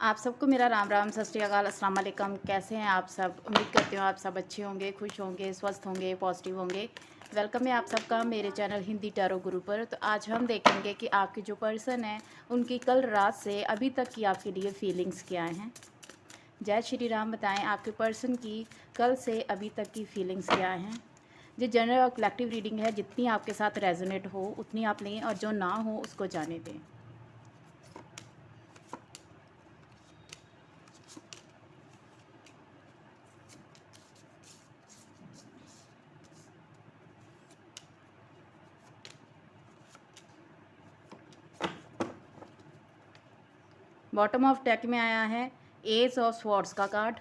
आप सबको मेरा राम राम, सत श्री अकाल, अस्सलाम वालेकुम। कैसे हैं आप सब? उम्मीद करती हूँ आप सब अच्छे होंगे, खुश होंगे, स्वस्थ होंगे, पॉजिटिव होंगे। वेलकम है आप सबका मेरे चैनल हिंदी टैरो गुरु पर। तो आज हम देखेंगे कि आपके जो पर्सन है उनकी कल रात से अभी तक की आपके लिए फीलिंग्स क्या हैं। जय श्री राम। बताएं आपके पर्सन की कल से अभी तक की फीलिंग्स क्या हैं। जो जनरल और कलेक्टिव रीडिंग है, जितनी आपके साथ रेजोनेट हो उतनी आप लें और जो ना हो उसको जाने दें। बॉटम ऑफ डेक में आया है एज ऑफ स्वॉर्ड्स का कार्ड।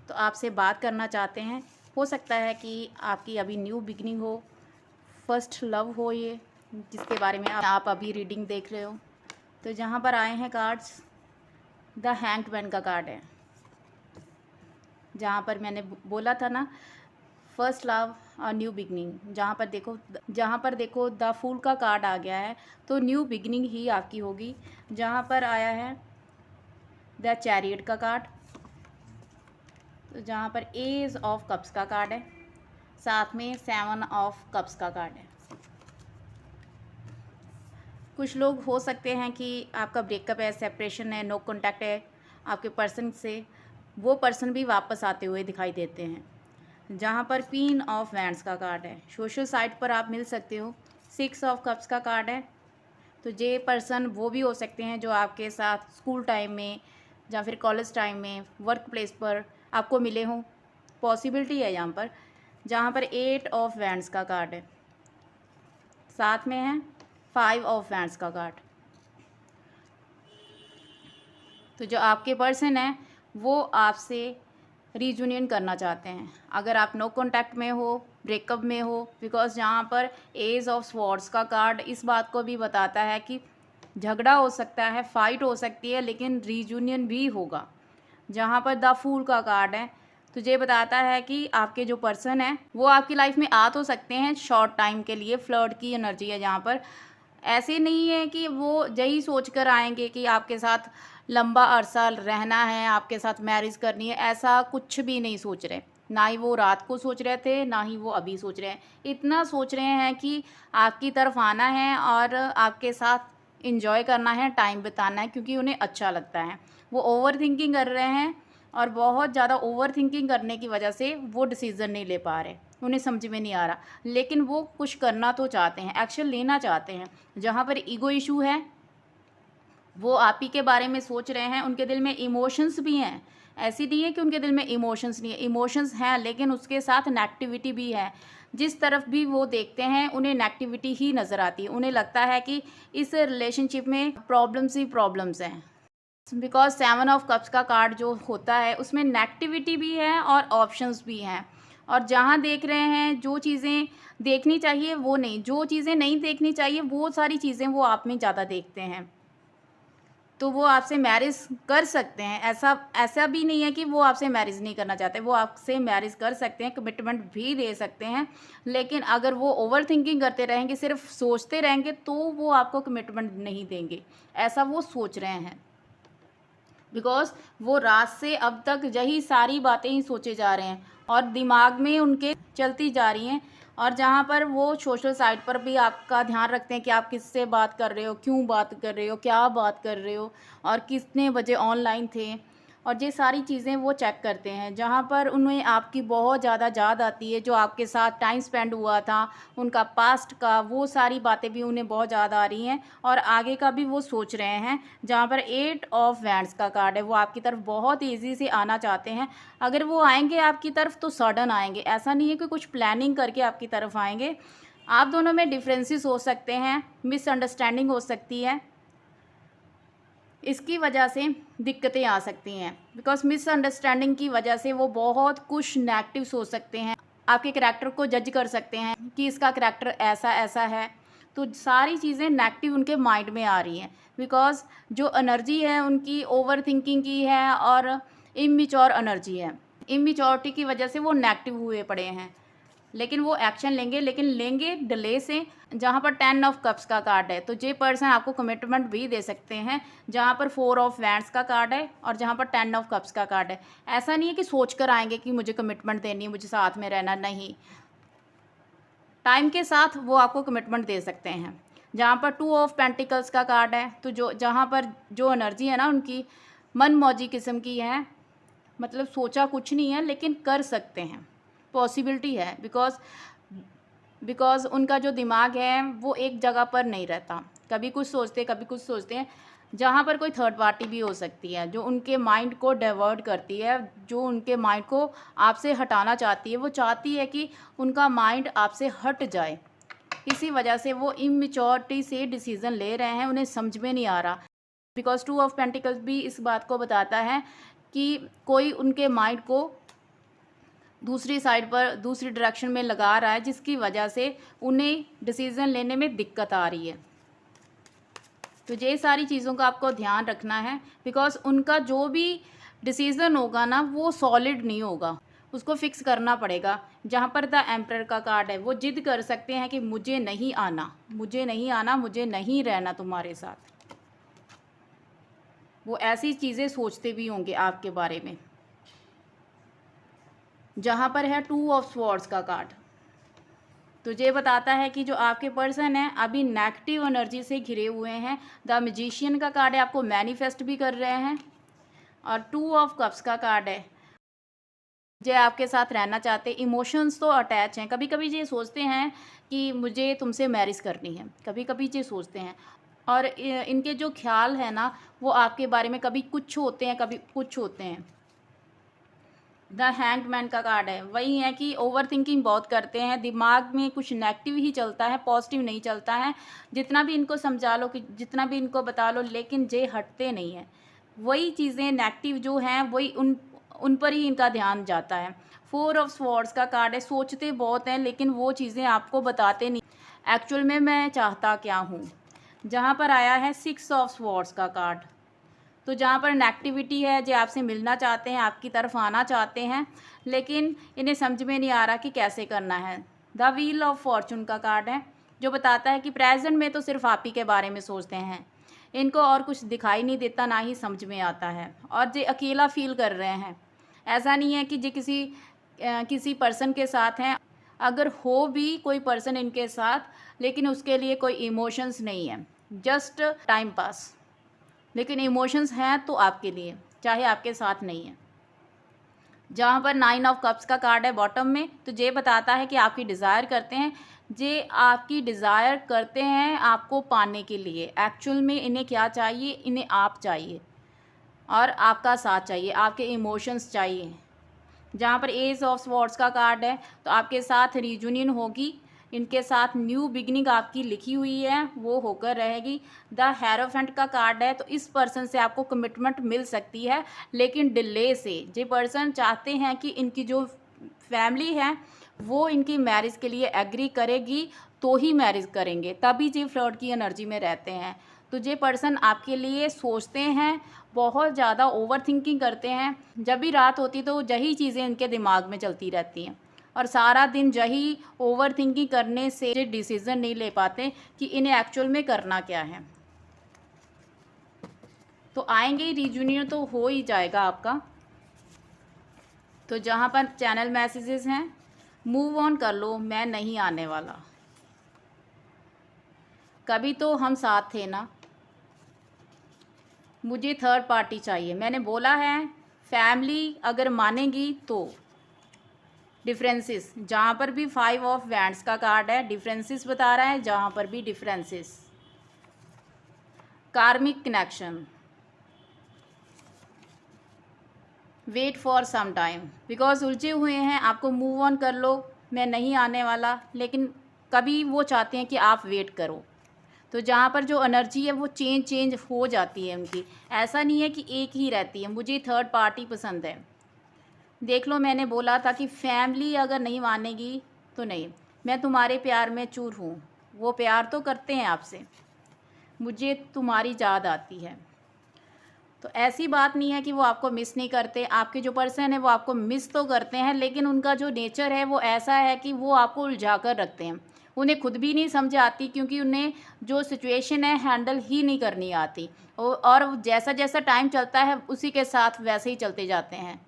तो आपसे बात करना चाहते हैं। हो सकता है कि आपकी अभी न्यू बिगनिंग हो, फर्स्ट लव हो, ये जिसके बारे में आप अभी रीडिंग देख रहे हो। तो जहाँ पर आए हैं कार्ड्स, द हैंग्ड मैन का कार्ड है। जहाँ पर मैंने बोला था ना, फर्स्ट लव और न्यू बिगनिंग, जहाँ पर देखो द फूल का कार्ड आ गया है। तो न्यू बिगनिंग ही आपकी होगी। जहाँ पर आया है द चैरियट का कार्ड, तो जहाँ पर एज ऑफ कप्स का कार्ड है, साथ में 7 ऑफ कप्स का कार्ड है। कुछ लोग हो सकते हैं कि आपका ब्रेकअप है, सेपरेशन है, नो कांटेक्ट है आपके पर्सन से, वो पर्सन भी वापस आते हुए दिखाई देते हैं। जहाँ पर क्वीन ऑफ वैंड्स का कार्ड है, सोशल साइट पर आप मिल सकते हो। 6 ऑफ कप्स का कार्ड है। तो ये पर्सन वो भी हो सकते हैं जो आपके साथ स्कूल टाइम में या फिर कॉलेज टाइम में, वर्क प्लेस पर आपको मिले हों, पॉसिबिलिटी है यहाँ पर। जहाँ पर 8 ऑफ वैंड्स का कार्ड है, साथ में है 5 ऑफ वैंड्स का कार्ड। तो जो आपके पर्सन है वो आपसे रीयूनियन करना चाहते हैं। अगर आप नो कांटेक्ट में हो, ब्रेकअप में हो, बिकॉज यहाँ पर एज ऑफ स्वॉर्ड्स का कार्ड इस बात को भी बताता है कि झगड़ा हो सकता है, फाइट हो सकती है, लेकिन रीयूनियन भी होगा। जहाँ पर द फूल का कार्ड है, तो ये बताता है कि आपके जो पर्सन है वो आपकी लाइफ में आ तो सकते हैं शॉर्ट टाइम के लिए। फ्लर्ट की एनर्जी है जहाँ पर। ऐसे नहीं है कि वो यही सोच कर आएंगे कि आपके साथ लंबा अरसा रहना है, आपके साथ मैरिज करनी है, ऐसा कुछ भी नहीं सोच रहे। ना ही वो रात को सोच रहे थे, ना ही वो अभी सोच रहे हैं। इतना सोच रहे हैं कि आपकी तरफ आना है और आपके साथ इंजॉय करना है, टाइम बिताना है, क्योंकि उन्हें अच्छा लगता है। वो ओवर थिंकिंग कर रहे हैं और बहुत ज़्यादा ओवर थिंकिंग करने की वजह से वो डिसीज़न नहीं ले पा रहे, उन्हें समझ में नहीं आ रहा। लेकिन वो कुछ करना तो चाहते हैं, एक्शन लेना चाहते हैं। जहाँ पर ईगो इशू है, वो आप ही के बारे में सोच रहे हैं। उनके दिल में इमोशंस भी हैं, ऐसी नहीं है कि उनके दिल में इमोशंस नहीं है, इमोशंस हैं, लेकिन उसके साथ नेगेटिविटी भी है। जिस तरफ भी वो देखते हैं उन्हें नेगेटिविटी ही नज़र आती है। उन्हें लगता है कि इस रिलेशनशिप में प्रॉब्लम्स ही प्रॉब्लम्स हैं। बिकॉज 7 ऑफ कप्स का कार्ड जो होता है उसमें नेगेटिविटी भी है और ऑप्शंस भी हैं। और जहाँ देख रहे हैं जो चीज़ें देखनी चाहिए वो नहीं, जो चीज़ें नहीं देखनी चाहिए वो सारी चीज़ें वो आप में ज़्यादा देखते हैं। तो वो आपसे मैरिज कर सकते हैं। ऐसा ऐसा भी नहीं है कि वो आपसे मैरिज नहीं करना चाहते, वो आपसे मैरिज कर सकते हैं, कमिटमेंट भी दे सकते हैं। लेकिन अगर वो ओवर थिंकिंग करते रहेंगे, सिर्फ सोचते रहेंगे, तो वो आपको कमिटमेंट नहीं देंगे। ऐसा वो सोच रहे हैं। बिकॉज वो रात से अब तक यही सारी बातें ही सोचे जा रहे हैं और दिमाग में उनके चलती जा रही हैं। और जहाँ पर वो सोशल साइट पर भी आपका ध्यान रखते हैं कि आप किससे बात कर रहे हो, क्यों बात कर रहे हो, क्या बात कर रहे हो और कितने बजे ऑनलाइन थे, और ये सारी चीज़ें वो चेक करते हैं। जहाँ पर उन्हें आपकी बहुत ज़्यादा याद आती है, जो आपके साथ टाइम स्पेंड हुआ था, उनका पास्ट का, वो सारी बातें भी उन्हें बहुत ज़्यादा आ रही हैं और आगे का भी वो सोच रहे हैं। जहाँ पर 8 ऑफ वैंड्स का कार्ड है, वो आपकी तरफ बहुत ईजी से आना चाहते हैं। अगर वो आएंगे आपकी तरफ तो सडन आएंगे, ऐसा नहीं है कि कुछ प्लानिंग करके आपकी तरफ आएंगे। आप दोनों में डिफरेंसेस हो सकते हैं, मिसअंडरस्टैंडिंग हो सकती है, इसकी वजह से दिक्कतें आ सकती हैं। बिकॉज मिसअंडरस्टैंडिंग की वजह से वो बहुत कुछ नेगेटिव सोच सकते हैं, आपके करैक्टर को जज कर सकते हैं कि इसका करैक्टर ऐसा ऐसा है। तो सारी चीज़ें नेगेटिव उनके माइंड में आ रही हैं। बिकॉज जो एनर्जी है उनकी ओवर थिंकिंग की है और इमेच्योर एनर्जी है। इमेच्योरिटी की वजह से वो नेगेटिव हुए पड़े हैं। लेकिन वो एक्शन लेंगे, लेकिन लेंगे डिले से। जहाँ पर 10 ऑफ कप्स का कार्ड है तो ये पर्सन आपको कमिटमेंट भी दे सकते हैं, जहाँ पर 4 ऑफ वैंड्स का कार्ड है और जहाँ पर 10 ऑफ कप्स का कार्ड है। ऐसा नहीं है कि सोच कर आएंगे कि मुझे कमिटमेंट देनी है, मुझे साथ में रहना, नहीं। टाइम के साथ वो आपको कमिटमेंट दे सकते हैं। जहाँ पर 2 ऑफ पेंटिकल्स का कार्ड है तो जहाँ पर जो एनर्जी है ना उनकी मन मौजी किस्म की है, मतलब सोचा कुछ नहीं है लेकिन कर सकते हैं, पॉसिबिलिटी है। बिकॉज उनका जो दिमाग है वो एक जगह पर नहीं रहता, कभी कुछ सोचते कभी कुछ सोचते हैं। जहाँ पर कोई थर्ड पार्टी भी हो सकती है जो उनके माइंड को डाइवर्ट करती है, जो उनके माइंड को आपसे हटाना चाहती है। वो चाहती है कि उनका माइंड आपसे हट जाए, इसी वजह से वो इमेच्योरिटी से डिसीज़न ले रहे हैं, उन्हें समझ में नहीं आ रहा। बिकॉज 2 ऑफ पेंटिकल्स भी इस बात को बताता है कि कोई उनके माइंड को दूसरी साइड पर, दूसरी डायरेक्शन में लगा रहा है, जिसकी वजह से उन्हें डिसीज़न लेने में दिक्कत आ रही है। तो ये सारी चीज़ों का आपको ध्यान रखना है, बिकॉज उनका जो भी डिसीज़न होगा ना वो सॉलिड नहीं होगा, उसको फिक्स करना पड़ेगा। जहाँ पर द एम्परर का कार्ड है, वो जिद कर सकते हैं कि मुझे नहीं आना, मुझे नहीं आना, मुझे नहीं रहना तुम्हारे साथ। वो ऐसी चीज़ें सोचते भी होंगे आपके बारे में। जहाँ पर है 2 ऑफ स्वॉर्ड्स का कार्ड, तो ये बताता है कि जो आपके पर्सन हैं अभी नेगेटिव एनर्जी से घिरे हुए हैं। द मैजिशियन का कार्ड है, आपको मैनिफेस्ट भी कर रहे हैं। और 2 ऑफ कप्स का कार्ड है, जो आपके साथ रहना चाहते। इमोशंस तो अटैच हैं, कभी कभी ये सोचते हैं कि मुझे तुमसे मैरिज करनी है, कभी कभी ये सोचते हैं। और इनके जो ख्याल है ना वो आपके बारे में कभी कुछ होते हैं, कभी कुछ होते हैं। द हैंग्ड मैन का कार्ड है, वही है कि ओवर थिंकिंग बहुत करते हैं, दिमाग में कुछ नेगेटिव ही चलता है, पॉजिटिव नहीं चलता है। जितना भी इनको समझा लो, कि जितना भी इनको बता लो, लेकिन जे हटते नहीं हैं। वही चीज़ें नेगेटिव जो हैं वही उन पर ही इनका ध्यान जाता है। 4 ऑफ स्वॉर्ड्स का कार्ड है, सोचते बहुत हैं लेकिन वो चीज़ें आपको बताते नहीं एक्चुअल में मैं चाहता क्या हूँ। जहाँ पर आया है 6 ऑफ स्वॉर्ड्स का कार्ड, तो जहाँ पर नेगेटिविटी है, जो आपसे मिलना चाहते हैं, आपकी तरफ आना चाहते हैं, लेकिन इन्हें समझ में नहीं आ रहा कि कैसे करना है। द व्हील ऑफ फॉर्चून का कार्ड है, जो बताता है कि प्रेजेंट में तो सिर्फ आप ही के बारे में सोचते हैं, इनको और कुछ दिखाई नहीं देता, ना ही समझ में आता है, और जो अकेला फील कर रहे हैं। ऐसा नहीं है कि जो किसी पर्सन के साथ हैं, अगर हो भी कोई पर्सन इनके साथ, लेकिन उसके लिए कोई इमोशंस नहीं है, जस्ट टाइम पास। लेकिन इमोशंस हैं तो आपके लिए, चाहे आपके साथ नहीं है। जहाँ पर 9 ऑफ कप्स का कार्ड है बॉटम में, तो ये बताता है कि आपकी डिज़ायर करते हैं, जे आपकी डिज़ायर करते हैं आपको पाने के लिए। एक्चुअल में इन्हें क्या चाहिए, इन्हें आप चाहिए और आपका साथ चाहिए, आपके इमोशंस चाहिए। जहाँ पर एज ऑफ स्वॉर्ड्स का कार्ड है, तो आपके साथ रियूनियन होगी, इनके साथ न्यू बिगनिंग आपकी लिखी हुई है, वो होकर रहेगी। द हेरोफेंट का कार्ड है, तो इस पर्सन से आपको कमिटमेंट मिल सकती है, लेकिन डिले से। जो पर्सन चाहते हैं कि इनकी जो फैमिली है वो इनकी मैरिज के लिए एग्री करेगी तो ही मैरिज करेंगे, तभी जी फ्लर्ट की एनर्जी में रहते हैं। तो ये पर्सन आपके लिए सोचते हैं, बहुत ज़्यादा ओवर थिंकिंग करते हैं। जब भी रात होती तो यही चीज़ें इनके दिमाग में चलती रहती हैं, और सारा दिन यही ओवर थिंकिंग करने से डिसीज़न नहीं ले पाते कि इन्हें एक्चुअल में करना क्या है। तो आएंगे, रियूनियन तो हो ही जाएगा आपका। तो जहाँ पर चैनल मैसेजेस हैं, मूव ऑन कर लो, मैं नहीं आने वाला। कभी तो हम साथ थे ना, मुझे थर्ड पार्टी चाहिए। मैंने बोला है फैमिली अगर मानेगी तो। डिफरेंसेस, जहाँ पर भी 5 ऑफ वैंड्स का कार्ड है, डिफरेंसेस बता रहा है, जहाँ पर भी differences. Karmic connection, wait for some time, because उलझे हुए हैं, आपको मूव ऑन कर लो, मैं नहीं आने वाला, लेकिन कभी वो चाहते हैं कि आप वेट करो। तो जहाँ पर जो एनर्जी है वो चेंज हो जाती है उनकी, ऐसा नहीं है कि एक ही रहती है। मुझे थर्ड पार्टी पसंद है। देख लो, मैंने बोला था कि फैमिली अगर नहीं मानेगी तो नहीं, मैं तुम्हारे प्यार में चूर हूँ। वो प्यार तो करते हैं आपसे, मुझे तुम्हारी याद आती है। तो ऐसी बात नहीं है कि वो आपको मिस नहीं करते, आपके जो पर्सन है वो आपको मिस तो करते हैं, लेकिन उनका जो नेचर है वो ऐसा है कि वो आपको उलझा कर रखते हैं। उन्हें खुद भी नहीं समझ आती, क्योंकि उन्हें जो सिचुएशन है हैंडल ही नहीं करनी आती, और जैसा जैसा टाइम चलता है उसी के साथ वैसे ही चलते जाते हैं।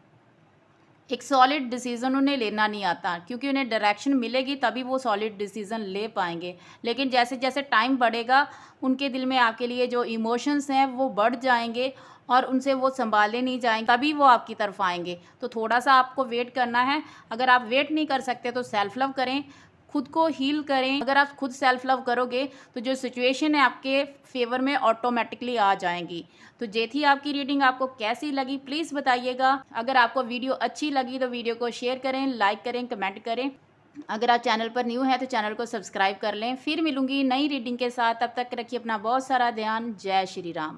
एक सॉलिड डिसीज़न उन्हें लेना नहीं आता, क्योंकि उन्हें डायरेक्शन मिलेगी तभी वो सॉलिड डिसीज़न ले पाएंगे। लेकिन जैसे जैसे टाइम बढ़ेगा, उनके दिल में आपके लिए जो इमोशंस हैं वो बढ़ जाएंगे, और उनसे वो संभाले नहीं जाएंगे, तभी वो आपकी तरफ आएंगे। तो थोड़ा सा आपको वेट करना है। अगर आप वेट नहीं कर सकते तो सेल्फ लव करें, खुद को हील करें। अगर आप खुद सेल्फ लव करोगे तो जो सिचुएशन है आपके फेवर में ऑटोमेटिकली आ जाएंगी। तो ये थी आपकी रीडिंग, आपको कैसी लगी प्लीज़ बताइएगा। अगर आपको वीडियो अच्छी लगी तो वीडियो को शेयर करें, लाइक करें, कमेंट करें। अगर आप चैनल पर न्यू हैं तो चैनल को सब्सक्राइब कर लें। फिर मिलूंगी नई रीडिंग के साथ, तब तक रखिए अपना बहुत सारा ध्यान। जय श्री राम।